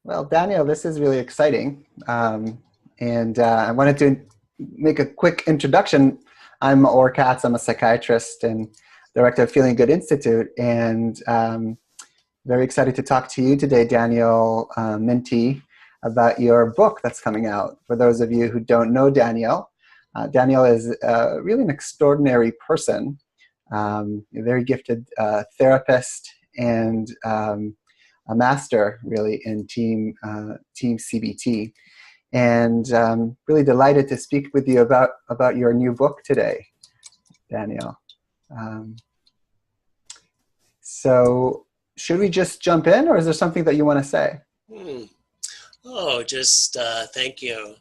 Well, Daniel, this is really exciting. I wanted to make a quick introduction. I'm Maor Katz. I'm a psychiatrist and director of Feeling Good Institute, and very excited to talk to you today, Daniel Mintie, about your book that's coming out. For those of you who don't know Daniel, Daniel is really an extraordinary person, a very gifted therapist, and a master, really, in team CBT, and really delighted to speak with you about your new book today, Daniel. So, should we just jump in, or is there something that you want to say? Just thank you,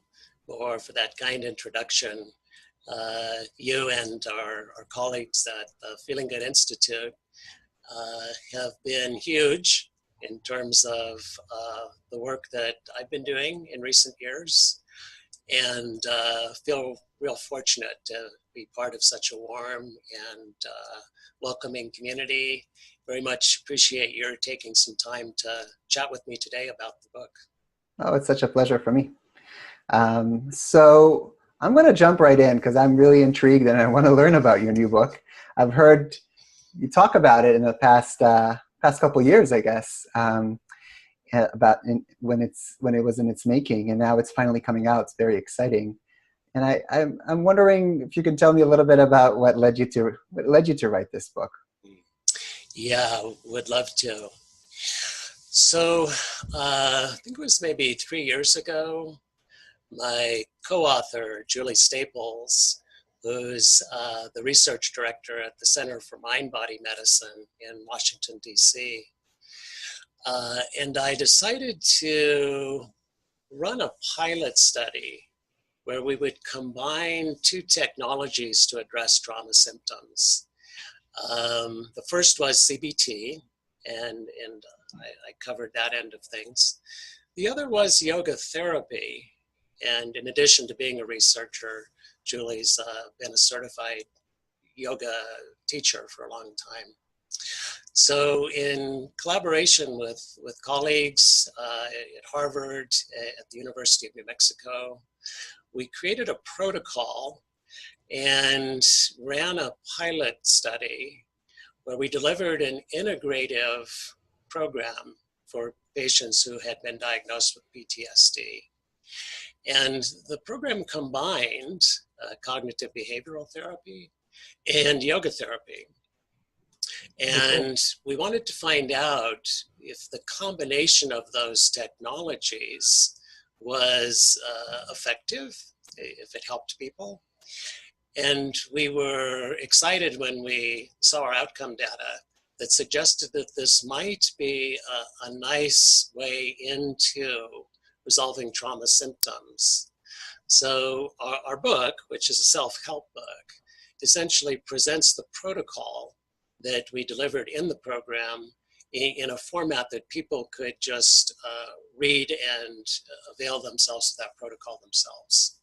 Maor, for that kind introduction. You and our colleagues at the Feeling Good Institute have been huge in terms of the work that I've been doing in recent years, and feel real fortunate to be part of such a warm and welcoming community. Very much appreciate your taking some time to chat with me today about the book. Oh, it's such a pleasure for me. So I'm going to jump right in because I'm really intrigued and I want to learn about your new book. I've heard you talk about it in the past couple years, I guess, about when it was in its making, and now it's finally coming out. It's very exciting, and I'm wondering if you can tell me a little bit about what led you to write this book. Yeah, would love to. So I think it was maybe 3 years ago, my co-author, Julie Staples, who's the research director at the Center for Mind-Body Medicine in Washington, D.C., and I decided to run a pilot study where we would combine two technologies to address trauma symptoms. The first was CBT, and I covered that end of things. The other was yoga therapy, and in addition to being a researcher, Julie's been a certified yoga teacher for a long time. So in collaboration with colleagues at Harvard, at the University of New Mexico, we created a protocol and ran a pilot study where we delivered an integrative program for patients who had been diagnosed with PTSD. And the program combined cognitive behavioral therapy and yoga therapy. And we wanted to find out if the combination of those technologies was effective, if it helped people. And we were excited when we saw our outcome data that suggested that this might be a nice way into resolving trauma symptoms. So our book, which is a self-help book, essentially presents the protocol that we delivered in the program in a format that people could just read and avail themselves of that protocol themselves.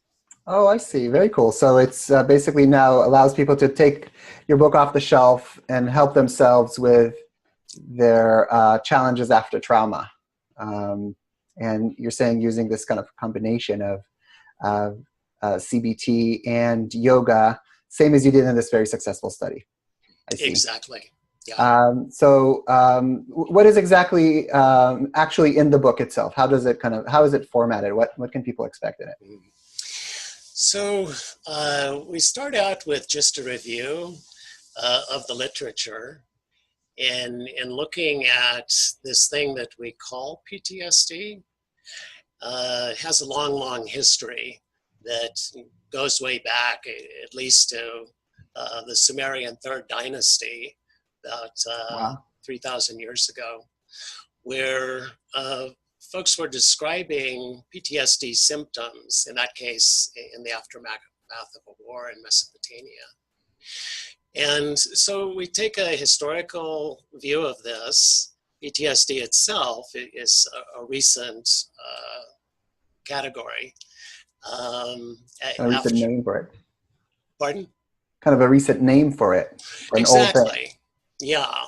Oh, I see. Very cool. So it's basically now allows people to take your book off the shelf and help themselves with their challenges after trauma. And you're saying using this kind of combination of CBT and yoga, same as you did in this very successful study. I see. Exactly. Yeah. What is exactly actually in the book itself? How is it formatted? What can people expect in it? So we start out with just a review of the literature and looking at this thing that we call PTSD. It has a long history that goes way back, at least to the Sumerian Third Dynasty, about 3,000 years ago, where folks were describing PTSD symptoms, in that case, in the aftermath of a war in Mesopotamia. And so we take a historical view of this. PTSD itself is a recent category. A recent name for it. Pardon? Kind of a recent name for it. For exactly. Yeah.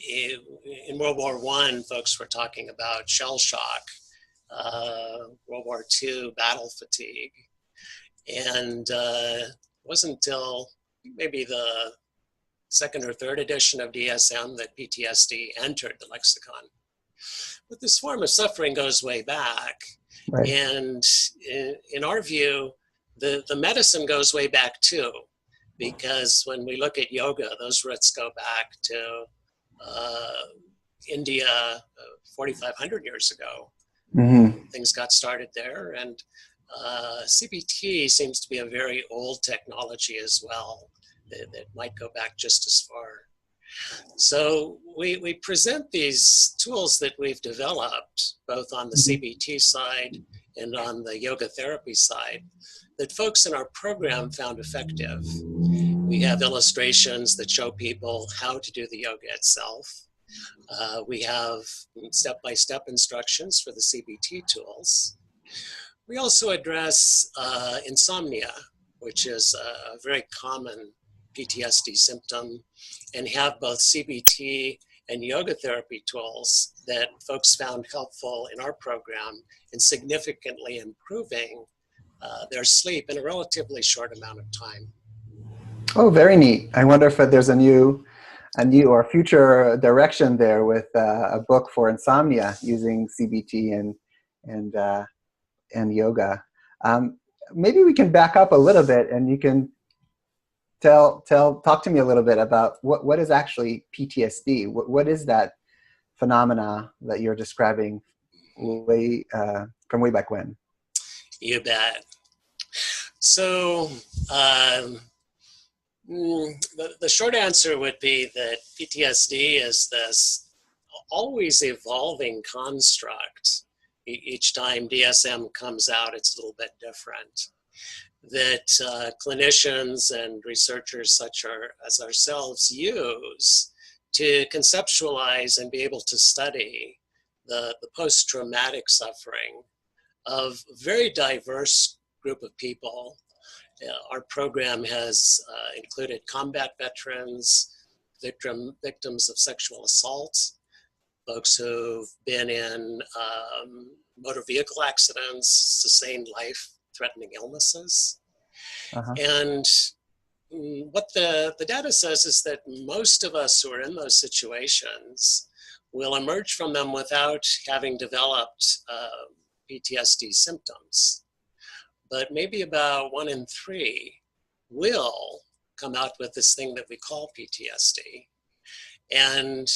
in World War I, folks were talking about shell shock, World War II battle fatigue. And it wasn't until maybe the second or third edition of DSM that PTSD entered the lexicon. But this form of suffering goes way back. Right. And in our view, the medicine goes way back too, because when we look at yoga, those roots go back to India 4,500 years ago. Mm-hmm. Things got started there, and CBT seems to be a very old technology as well that might go back just as far. So we present these tools that we've developed, both on the CBT side and on the yoga therapy side, that folks in our program found effective. We have illustrations that show people how to do the yoga itself. We have step-by-step instructions for the CBT tools. We also address insomnia, which is a very common PTSD symptom, and have both CBT and yoga therapy tools that folks found helpful in our program in significantly improving their sleep in a relatively short amount of time. Oh, very neat. I wonder if there's a new or future direction there with a book for insomnia using CBT and yoga. Maybe we can back up a little bit, and you can talk to me a little bit about what is actually PTSD. What is that phenomena that you're describing from way back when? You bet. So the short answer would be that PTSD is this always evolving construct. Each time DSM comes out, it's a little bit different. That clinicians and researchers such as ourselves use to conceptualize and be able to study the post-traumatic suffering of a very diverse group of people. Our program has included combat veterans, victims of sexual assault, folks who've been in motor vehicle accidents, sustained life-threatening illnesses. Uh-huh. And what the data says is that most of us who are in those situations will emerge from them without having developed PTSD symptoms. But maybe about 1 in 3 will come out with this thing that we call PTSD. And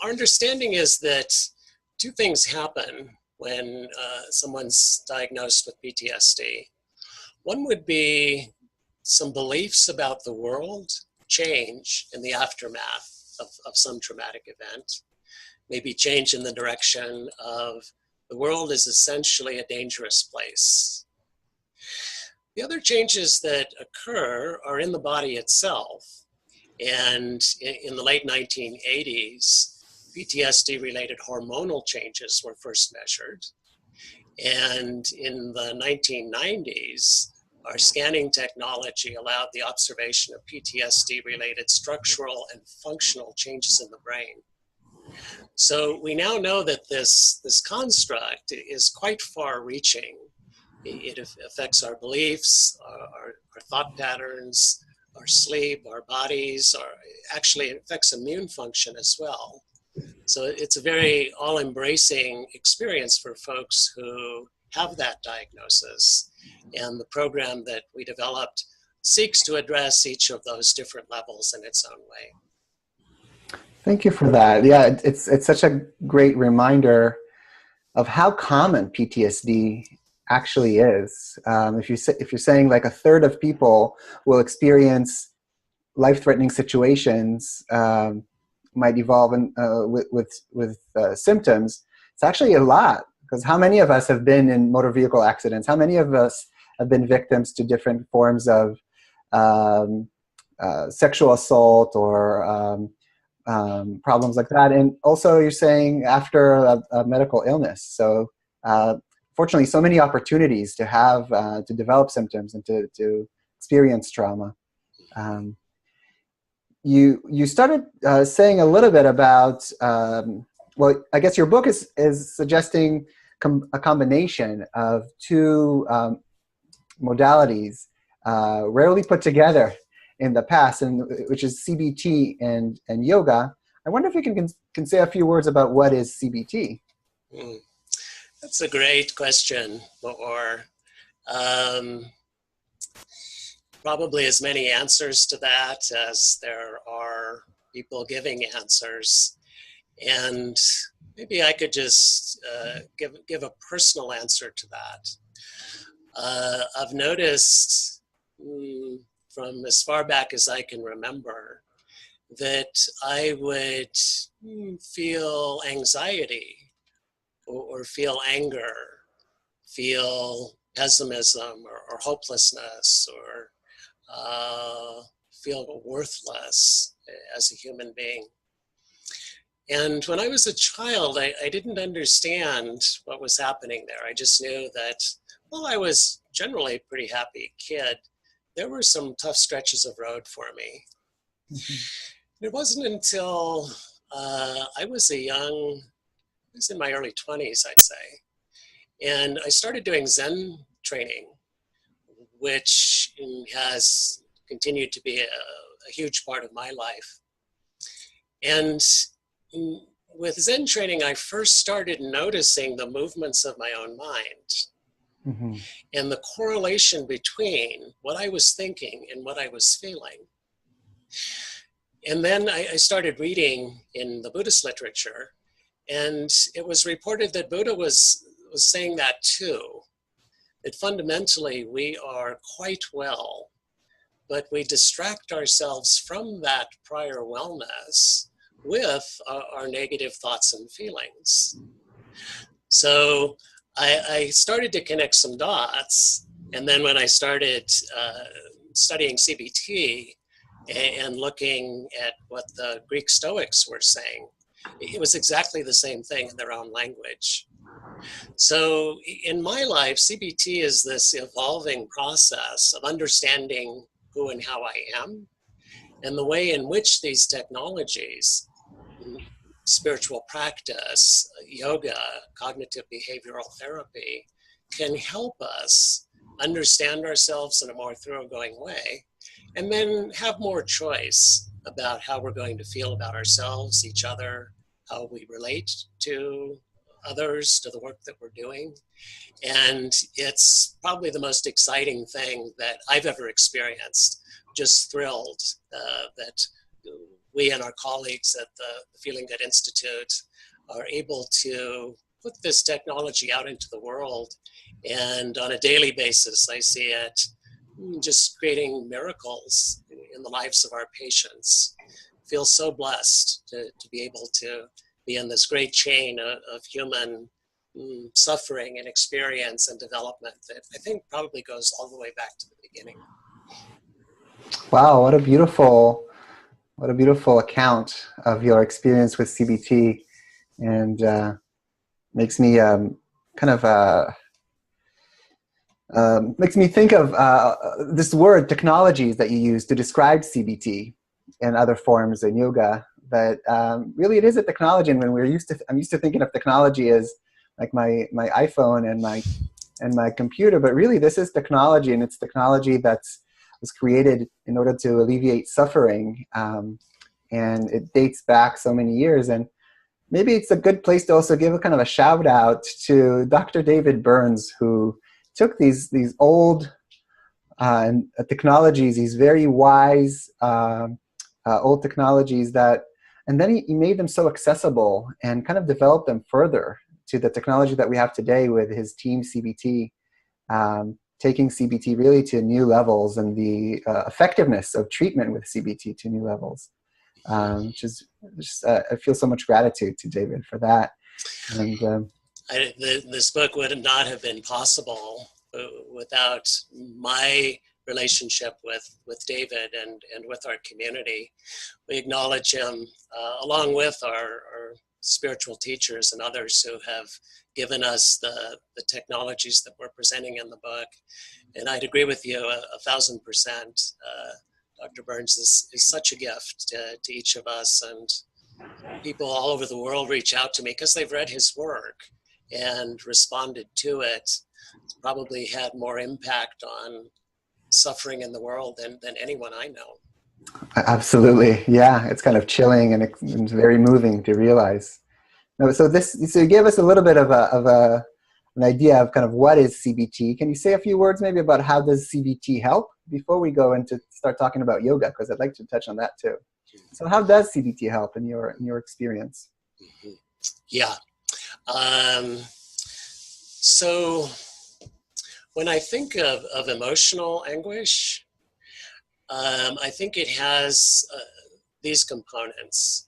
our understanding is that 2 things happen when someone's diagnosed with PTSD. One would be some beliefs about the world change in the aftermath of some traumatic event, maybe change in the direction of the world is essentially a dangerous place. The other changes that occur are in the body itself. And in the late 1980s, PTSD-related hormonal changes were first measured. And in the 1990s, our scanning technology allowed the observation of PTSD-related structural and functional changes in the brain. So we now know that this construct is quite far-reaching. It affects our beliefs, our thought patterns, our sleep, our bodies, actually it affects immune function as well. So it's a very all-embracing experience for folks who have that diagnosis. And the program that we developed seeks to address each of those different levels in its own way. Thank you for that. Yeah, it's such a great reminder of how common PTSD actually is. If you're saying like 1/3 of people will experience life-threatening situations, might evolve with symptoms, it's actually a lot. Because how many of us have been in motor vehicle accidents? How many of us have been victims to different forms of sexual assault or problems like that? And also you're saying after a medical illness. So fortunately, so many opportunities to have, to develop symptoms and to experience trauma. you started saying a little bit about, well, I guess your book is suggesting a combination of two modalities rarely put together in the past, and which is CBT and yoga. I wonder if you can say a few words about what is CBT. That's a great question, or probably as many answers to that as there are people giving answers. And maybe I could just give a personal answer to that. I've noticed from as far back as I can remember that I would feel anxiety or feel anger, feel pessimism or hopelessness, or feel worthless as a human being. And when I was a child, I didn't understand what was happening there. I just knew that, well, I was generally a pretty happy kid. There were some tough stretches of road for me. Mm-hmm. It wasn't until I was in my early 20s, I'd say. And I started doing Zen training, which has continued to be a huge part of my life. And with Zen training, I first started noticing the movements of my own mind, mm-hmm. and the correlation between what I was thinking and what I was feeling. And then I started reading in the Buddhist literature, and it was reported that Buddha was saying that too, that fundamentally we are quite well, but we distract ourselves from that prior wellness with our negative thoughts and feelings. So I started to connect some dots, and then when I started studying CBT and looking at what the Greek Stoics were saying, it was exactly the same thing in their own language. So in my life, CBT is this evolving process of understanding who and how I am, and the way in which these technologies, spiritual practice, yoga, cognitive behavioral therapy, can help us understand ourselves in a more thoroughgoing way, and then have more choice about how we're going to feel about ourselves, each other, how we relate to others, to the work that we're doing. And it's probably the most exciting thing that I've ever experienced. Just thrilled that we and our colleagues at the Feeling Good Institute are able to put this technology out into the world. And on a daily basis, I see it just creating miracles in the lives of our patients. I feel so blessed to be able to be in this great chain of human suffering and experience and development that I think probably goes all the way back to the beginning. Wow, what a beautiful account of your experience with CBT, and makes me makes me think of this word technologies that you use to describe CBT and other forms in yoga. But really, it is a technology, and when I'm used to thinking of technology as like my iPhone and my computer. But really, this is technology, and it's technology was created in order to alleviate suffering, and it dates back so many years. And maybe it's a good place to also give a kind of a shout out to Dr. David Burns, who took these old technologies, these very wise old technologies and then he made them so accessible and kind of developed them further to the technology that we have today with his team CBT, taking CBT really to new levels, and the effectiveness of treatment with CBT to new levels, which is just, I feel so much gratitude to David for that. And this book would not have been possible without my relationship with David and with our community. We acknowledge him along with our spiritual teachers and others who have given us the technologies that we're presenting in the book. And I'd agree with you 1,000%. Dr. Burns is such a gift to each of us, and people all over the world reach out to me because they've read his work and responded to it. It's probably had more impact on suffering in the world than anyone I know. Absolutely. Yeah, it's kind of chilling and it's very moving to realize. No, so you gave us a little bit of an idea of kind of what is CBT. Can you say a few words maybe about how does CBT help before we go into start talking about yoga? Because I'd like to touch on that too. So how does CBT help in your experience? Mm-hmm. Yeah. So when I think of emotional anguish, I think it has these components,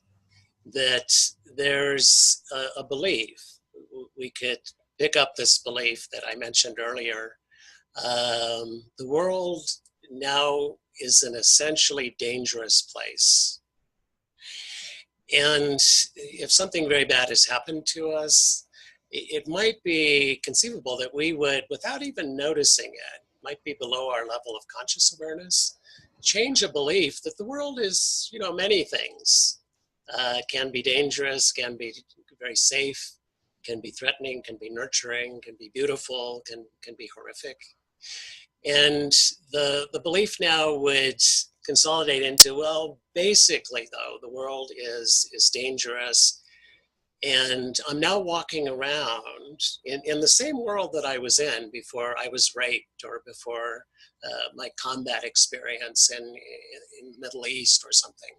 that there's a belief. We could pick up this belief that I mentioned earlier. The world now is an essentially dangerous place. And if something very bad has happened to us, it might be conceivable that we would, without even noticing it, might be below our level of conscious awareness, change a belief that the world is, many things. Can be dangerous, can be very safe, can be threatening, can be nurturing, can be beautiful, can be horrific. And the belief now would consolidate into, well, basically though, the world is dangerous. And I'm now walking around in the same world that I was in before I was raped or before my combat experience in the Middle East or something.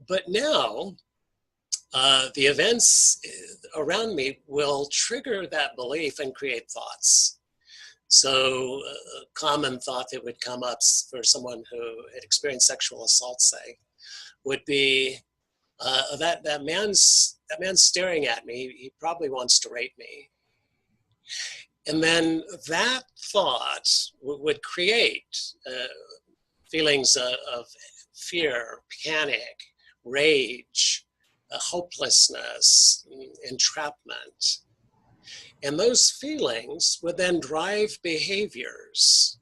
But now, the events around me will trigger that belief and create thoughts. So a common thought that would come up for someone who had experienced sexual assault, say, would be, that man's staring at me, he probably wants to rape me. And then that thought would create feelings of fear, panic, rage, hopelessness, entrapment. And those feelings would then drive behaviors,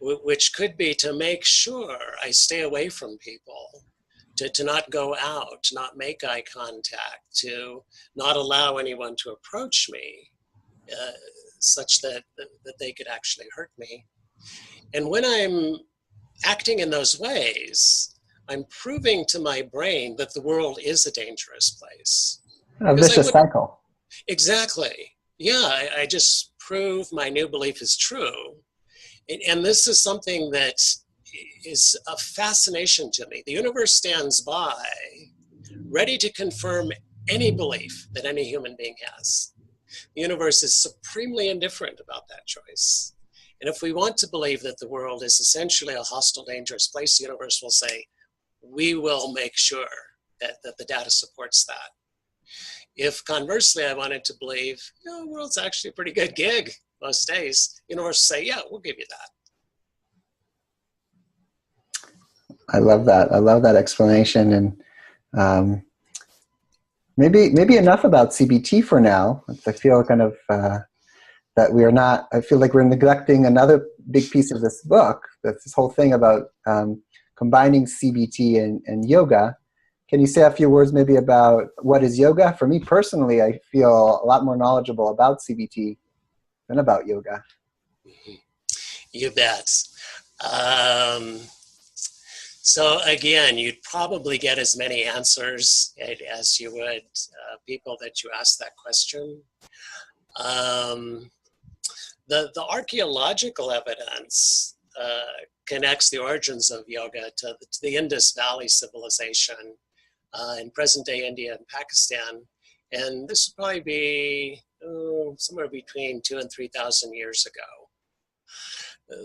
which could be to make sure I stay away from people, to not go out, to not make eye contact, to not allow anyone to approach me, such that they could actually hurt me. And when I'm acting in those ways, I'm proving to my brain that the world is a dangerous place. A vicious cycle. Exactly. Yeah, I just prove my new belief is true. And this is something that is a fascination to me. The universe stands by, ready to confirm any belief that any human being has. The universe is supremely indifferent about that choice. And if we want to believe that the world is essentially a hostile, dangerous place, the universe will say, we will make sure that the data supports that. If conversely I wanted to believe, the world's actually a pretty good gig most days, the universe will say, yeah, we'll give you that. I love that. I love that explanation. And maybe enough about CBT for now. I feel kind of that we are not, I feel like we're neglecting another big piece of this book. That's this whole thing about combining CBT and yoga. Can you say a few words maybe about what is yoga? For me personally, I feel a lot more knowledgeable about CBT than about yoga. You bet. So again, you'd probably get as many answers as you would people that you ask that question. The archaeological evidence connects the origins of yoga to the Indus Valley civilization in present-day India and Pakistan. And this would probably be somewhere between 2,000 and 3,000 years ago.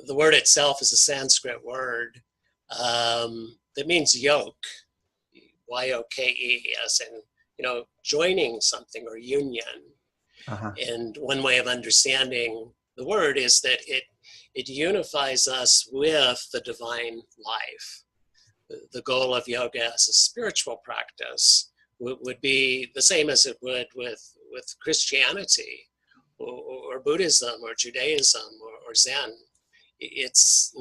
The word itself is a Sanskrit word that means yoke, Y-O-K-E, as in, joining something or union. Uh-huh. And one way of understanding the word is that it unifies us with the divine life. The goal of yoga as a spiritual practice would be the same as it would with Christianity or Buddhism or Judaism or Zen. It's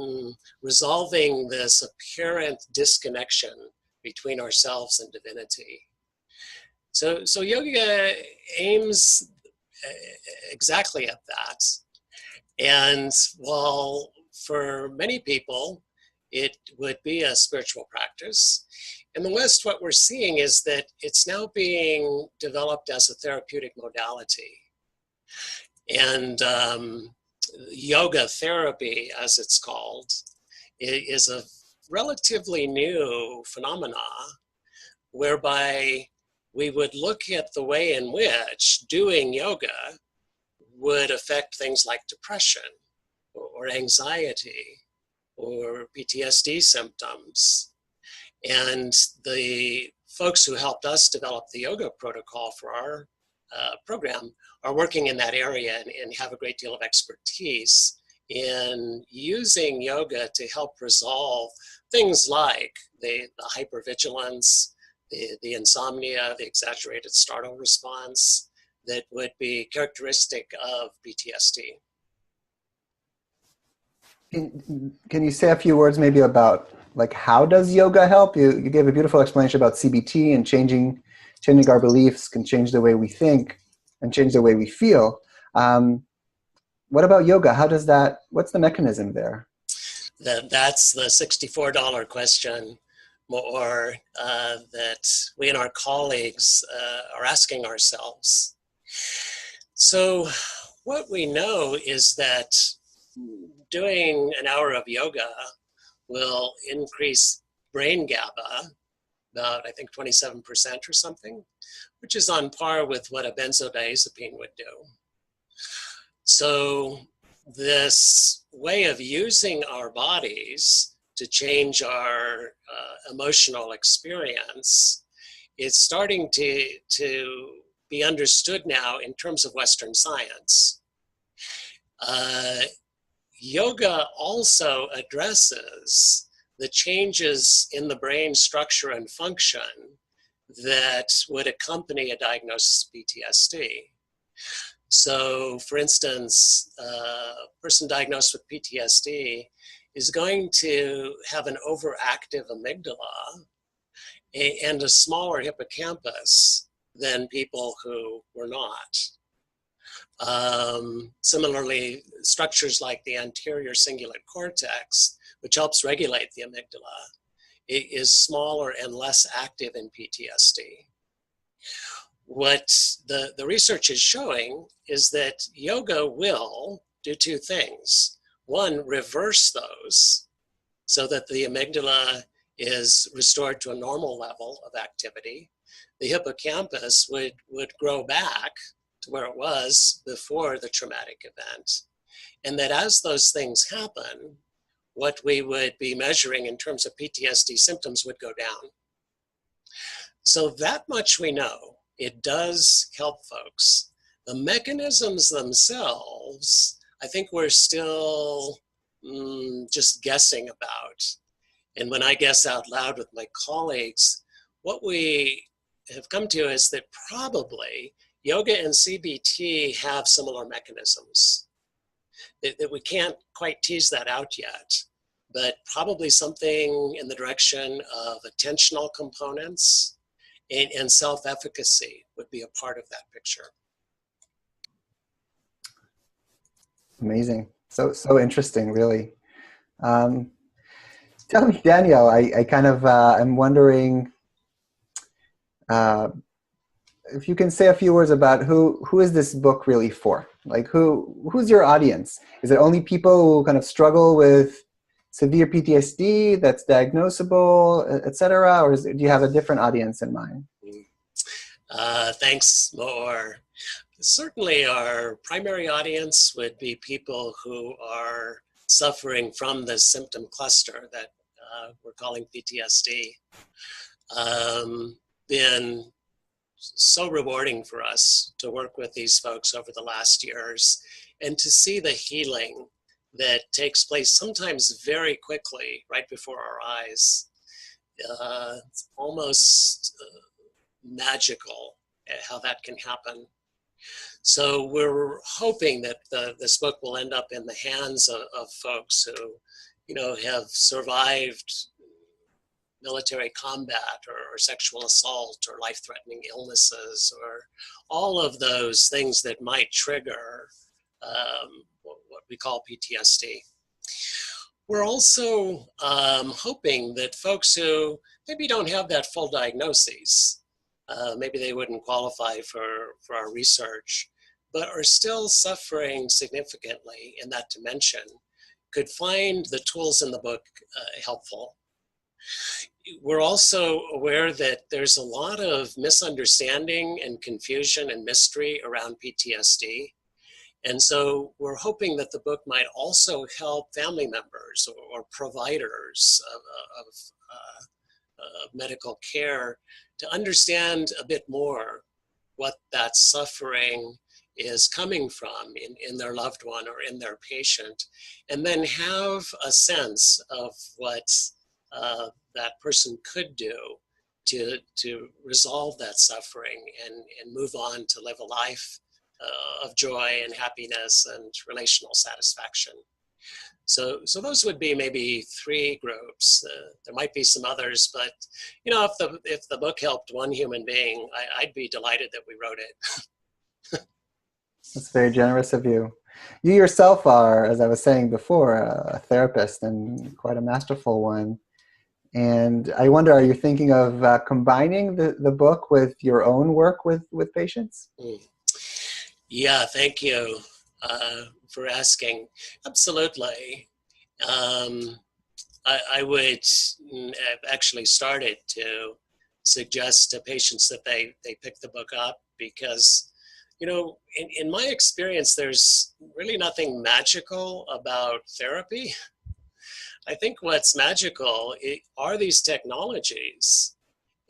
resolving this apparent disconnection between ourselves and divinity. So yoga aims exactly at that. And while for many people, it would be a spiritual practice, in the West, what we're seeing is that it's now being developed as a therapeutic modality. And yoga therapy, as it's called, is a relatively new phenomena whereby we would look at the way in which doing yoga would affect things like depression or anxiety or PTSD symptoms. And the folks who helped us develop the yoga protocol for our program are working in that area and have a great deal of expertise in using yoga to help resolve things like the hypervigilance, the insomnia, the exaggerated startle response that would be characteristic of PTSD. Can you say a few words maybe about like how does yoga help? You gave a beautiful explanation about CBT and changing our beliefs can change the way we think and change the way we feel. What about yoga? How does that, what's the mechanism there? That's the $64 question, Maor, that we and our colleagues are asking ourselves. So what we know is that doing an hour of yoga will increase brain GABA, about I think 27% or something, which is on par with what a benzodiazepine would do. So this way of using our bodies to change our emotional experience is starting to be understood now in terms of Western science. Yoga also addresses the changes in the brain structure and function that would accompany a diagnosis of PTSD. So, for instance, a person diagnosed with PTSD is going to have an overactive amygdala and a smaller hippocampus than people who were not. Similarly, structures like the anterior cingulate cortex, which helps regulate the amygdala, is smaller and less active in PTSD. What the research is showing is that yoga will do two things. One, reverse those so that the amygdala is restored to a normal level of activity. The hippocampus would grow back to where it was before the traumatic event. And that as those things happen, what we would be measuring in terms of PTSD symptoms would go down. So that much we know. It does help folks. The mechanisms themselves, I think we're still just guessing about. And when I guess out loud with my colleagues, what we have come to is that probably yoga and CBT have similar mechanisms. That we can't quite tease that out yet, but probably something in the direction of attentional components and self-efficacy would be a part of that picture. Amazing. So interesting, really. Tell me, Daniel, I kind of am wondering if you can say a few words about who is this book really for? Like who's your audience? Is it only people who kind of struggle with severe PTSD that's diagnosable, et cetera, or do you have a different audience in mind? Thanks, Maor. Certainly our primary audience would be people who are suffering from the symptom cluster that we're calling PTSD. Been so rewarding for us to work with these folks over the last years and to see the healing that takes place sometimes very quickly right before our eyes. It's almost magical how that can happen. So we're hoping that this book will end up in the hands of folks who, have survived military combat or sexual assault or life-threatening illnesses or all of those things that might trigger what we call PTSD. We're also hoping that folks who maybe don't have that full diagnosis, maybe they wouldn't qualify for our research, but are still suffering significantly in that dimension, could find the tools in the book helpful. We're also aware that there's a lot of misunderstanding and confusion and mystery around PTSD. And so we're hoping that the book might also help family members or providers of medical care to understand a bit more what that suffering is coming from in their loved one or in their patient, and then have a sense of what that person could do to resolve that suffering and move on to live a life of joy and happiness and relational satisfaction. So those would be maybe three groups. There might be some others, but if the book helped one human being, I'd be delighted that we wrote it. That's very generous of you. You yourself are, as I was saying before, a therapist, and quite a masterful one. And I wonder, are you thinking of combining the book with your own work with patients? Yeah, thank you for asking. Absolutely. I would have actually started to suggest to patients that they pick the book up because, in my experience, there's really nothing magical about therapy. I think what's magical are these technologies.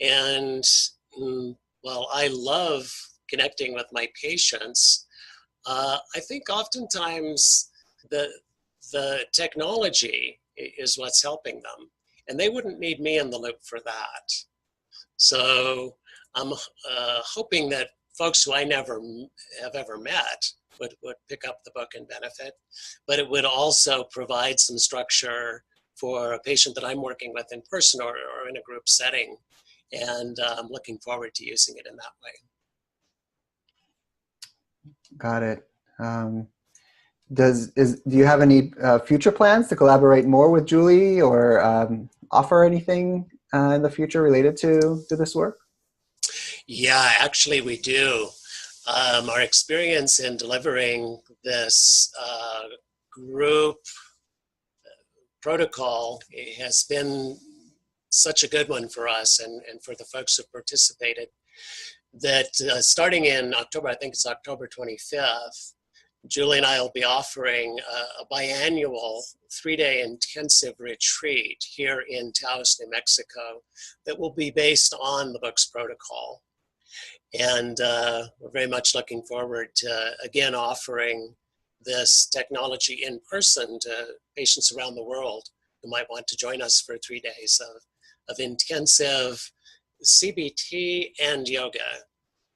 And while I love connecting with my patients, I think oftentimes the technology is what's helping them. And they wouldn't need me in the loop for that. So I'm hoping that folks who I never have ever met would pick up the book and benefit, but it would also provide some structure for a patient that I'm working with in person or in a group setting. And I'm looking forward to using it in that way. Got it. Do you have any future plans to collaborate more with Julie or offer anything in the future related to this work? Yeah, actually we do. Our experience in delivering this group protocol has been such a good one for us and for the folks who participated that starting in October, I think it's October 25th, Julie and I will be offering a biannual 3-day intensive retreat here in Taos, New Mexico that will be based on the book's protocol. And we're very much looking forward to, again, offering this technology in person to patients around the world who might want to join us for 3 days of intensive CBT and yoga.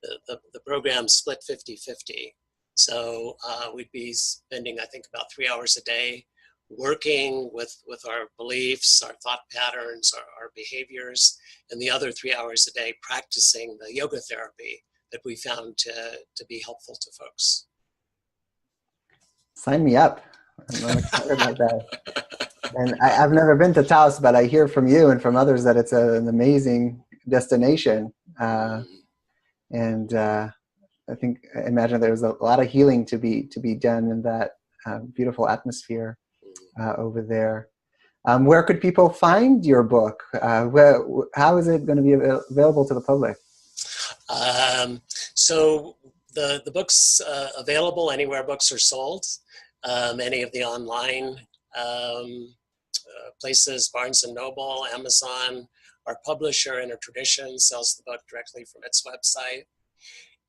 The program split 50-50. So we'd be spending, I think, about 3 hours a day working with our beliefs, our thought patterns, our behaviors, and the other 3 hours a day practicing the yoga therapy that we found to be helpful to folks. Sign me up. I'm excited about that. And I've never been to Taos, but I hear from you and from others that it's an amazing destination. And I imagine there's a lot of healing to be done in that beautiful atmosphere over there. Where could people find your book? How is it going to be available to the public? So the book's available anywhere books are sold. Any of the online places, Barnes & Noble, Amazon. Our publisher, Inner Tradition, sells the book directly from its website.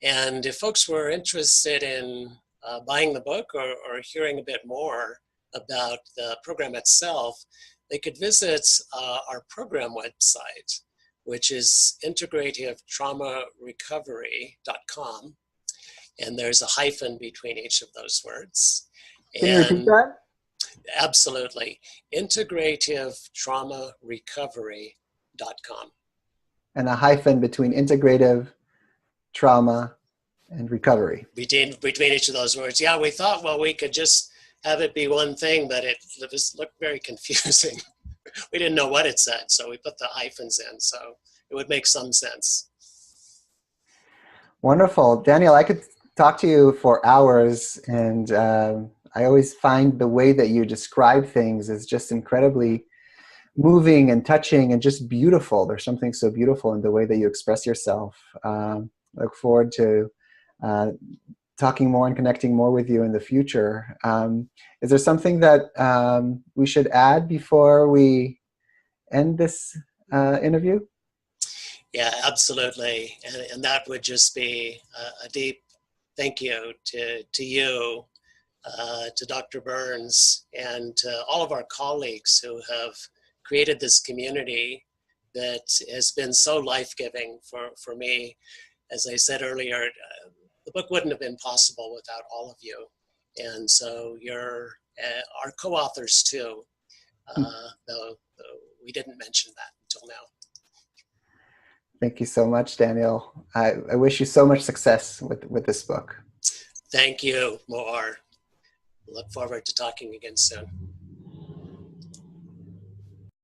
And if folks were interested in buying the book or hearing a bit more about the program itself, they could visit our program website, which is integrativetraumarecovery.com. and there's a hyphen between each of those words. Can you repeat And that? absolutely, integrativetraumarecovery.com. And a hyphen between integrative trauma and recovery. Between each of those words. Yeah, we thought, well, we could just have it be one thing, but it looked very confusing. We didn't know what it said, so we put the hyphens in, so it would make some sense. Wonderful. Daniel, I could talk to you for hours, and I always find the way that you describe things is just incredibly moving and touching and just beautiful. There's something so beautiful in the way that you express yourself. Look forward to talking more and connecting more with you in the future. Is there something that we should add before we end this interview? Yeah, absolutely. And that would just be a deep thank you to you, to Dr. Burns, and to all of our colleagues who have created this community that has been so life-giving for me. As I said earlier, the book wouldn't have been possible without all of you. And so you're our co-authors too, though we didn't mention that until now. Thank you so much, Daniel. I wish you so much success with this book. Thank you, Maor. Look forward to talking again soon.